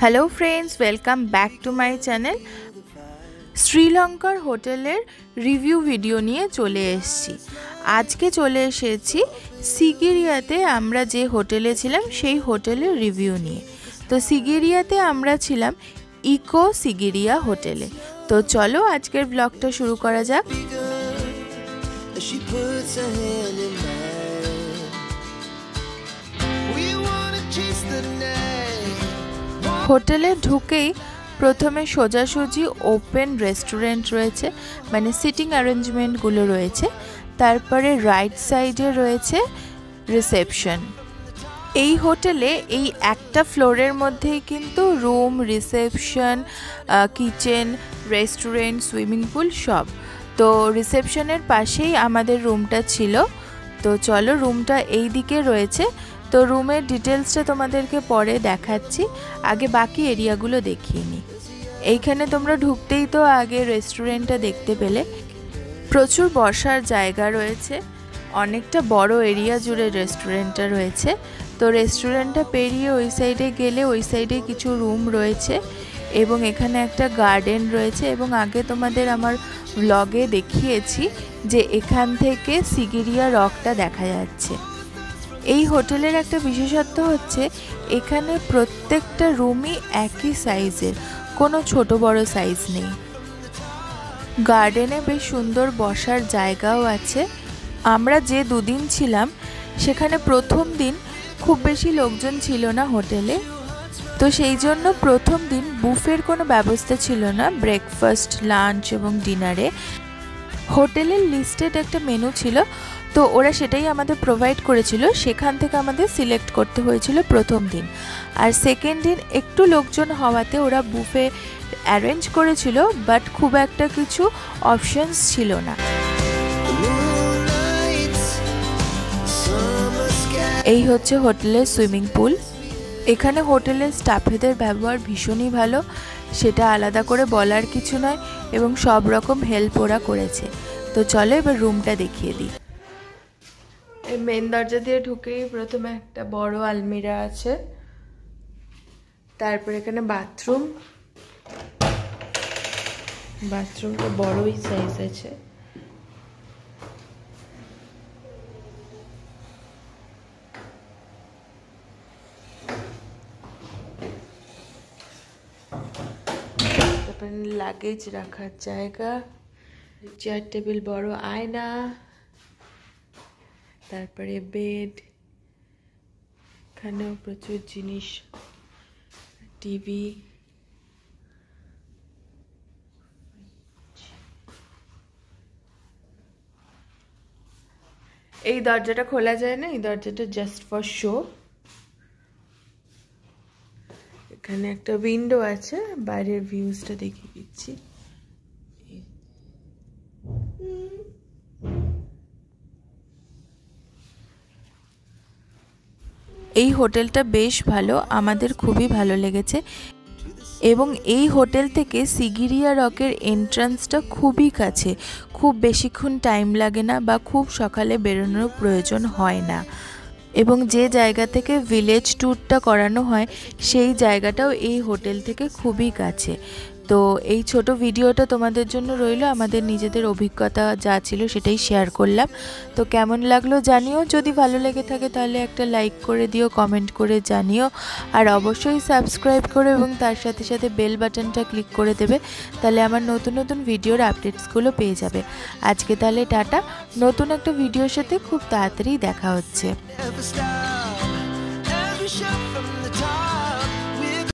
Hello friends, welcome back to my channel. श्रीलंकार होटेलेर review video निये चले एसेछि। आज के चले एसेछि सिगिरियाते आमरा जे होटेले छिलाम सेई होटेलेर रिव्यू निये। तो सिगिरियाते आमरा छिलाम इको सिगिरिया होटेले। तो चलो आजकेर ब्लगटा शुरू करा जाक। होटेले ढुकेई प्रथमे सोजासुजी ओपेन रेस्टुरेंट रयेछे, माने सिटिंग अरेंजमेंटगुलो रयेछे। तारपरे राइट साइडे रयेछे रिसेपशन। এই হোটেলে এই একটা ফ্লোরের মধ্যেই কিন্তু room, reception, kitchen, restaurant, swimming pool সব। তো রিসেপশনের পাশেই আমাদের রুমটা ছিল। তো চলো, রুমটা এই দিকে রয়েছে। তো রুমের ডিটেলসটা তোমাদেরকে পরে দেখাচ্ছি, আগে বাকি এরিয়াগুলো দেখিয়ে নিই। এইখানে তোমরা ঢুকতেই তো আগে রেস্টুরেন্টটা দেখতে পেলে। প্রচুর বসার জায়গা রয়েছে, অনেকটা বড় এরিয়া জুড়ে রেস্টুরেন্টটা রয়েছে। তো রেস্টুরেন্টটা পেরিয়ে ওই সাইডে গেলে ওই সাইডে কিছু রুম রয়েছে এবং এখানে একটা গার্ডেন রয়েছে। এবং আগে তোমাদের আমার ব্লগে দেখিয়েছি যে এখান থেকে সিগিরিয়া রকটা দেখা যাচ্ছে। এই হোটেলের একটা বিশেষত্ব হচ্ছে এখানে প্রত্যেকটা রুমই একই সাইজের, কোনো ছোট বড় সাইজ নেই। গার্ডেনে বেশ সুন্দর বসার জায়গাও আছে। আমরা যে দুদিন ছিলাম সেখানে প্রথম দিন খুব বেশি লোকজন ছিল না হোটেলে। তো সেই জন্য প্রথম দিন বুফের কোনো ব্যবস্থা ছিল না, ব্রেকফাস্ট, লাঞ্চ এবং ডিনারে। হোটেলের লিস্টেড একটা মেনু ছিল, তো ওরা সেটাই আমাদের প্রোভাইড করেছিল। সেখান থেকে আমাদের সিলেক্ট করতে হয়েছিল প্রথম দিন। আর সেকেন্ড দিন একটু লোকজন হওয়াতে ওরা বুফে অ্যারেঞ্জ করেছিল, বাট খুব একটা কিছু অপশনস ছিল না। এই হচ্ছে হোটেলের সুইমিং পুল। এখানে হোটেলের স্টাফেদের ব্যবহার ভীষণই ভালো, সেটা আলাদা করে বলার কিছু নয়, এবং সব রকম হেল্প ওরা করেছে। তো চলো এবার রুমটা দেখিয়ে দিই। এই মেন দরজা দিয়ে ঢুকেই প্রথমে একটা বড় আলমিরা আছে, তারপর এখানে বাথরুম। বাথরুমটা বড়ই সাইজ আছে। লাগেজ রাখার জায়গা, চেয়ার টেবিল, বড় আয়না, তারপরে বেড, এখানেও প্রচুর জিনিস, টিভি। এই দরজাটা খোলা যায় না, এই দরজাটা জাস্ট ফর শো। এখানে একটা উইন্ডো আছে, বাইরের ভিউজটা দেখিয়ে দিচ্ছি। এই হোটেলটা বেশ ভালো, আমাদের খুবই ভালো লেগেছে। এবং এই হোটেল থেকে সিগিরিয়া রকের এন্ট্রান্সটা খুবই কাছে, খুব বেশিক্ষণ টাইম লাগে না বা খুব সকালে বেরোনোর প্রয়োজন হয় না। এবং যে জায়গা থেকে ভিলেজ ট্যুরটা করানো হয় সেই জায়গাটাও এই হোটেল থেকে খুবই কাছে। তো এই ছোট ভিডিওটা তোমাদের জন্য রইল, আমাদের নিজেদের অভিজ্ঞতা যা ছিল সেটাই শেয়ার করলাম। তো কেমন লাগলো জানিও, যদি ভালো লেগে থাকে তাহলে একটা লাইক করে দিও, কমেন্ট করে জানিও, আর অবশ্যই সাবস্ক্রাইব করো এবং তার সাথে সাথে বেল বাটনটা ক্লিক করে দেবে, তাহলে আমার নতুন নতুন ভিডিওর আপডেটসগুলো পেয়ে যাবে। আজকে তাহলে টাটা, নতুন একটা ভিডিওর সাথে খুব তাড়াতাড়ি দেখা হচ্ছে।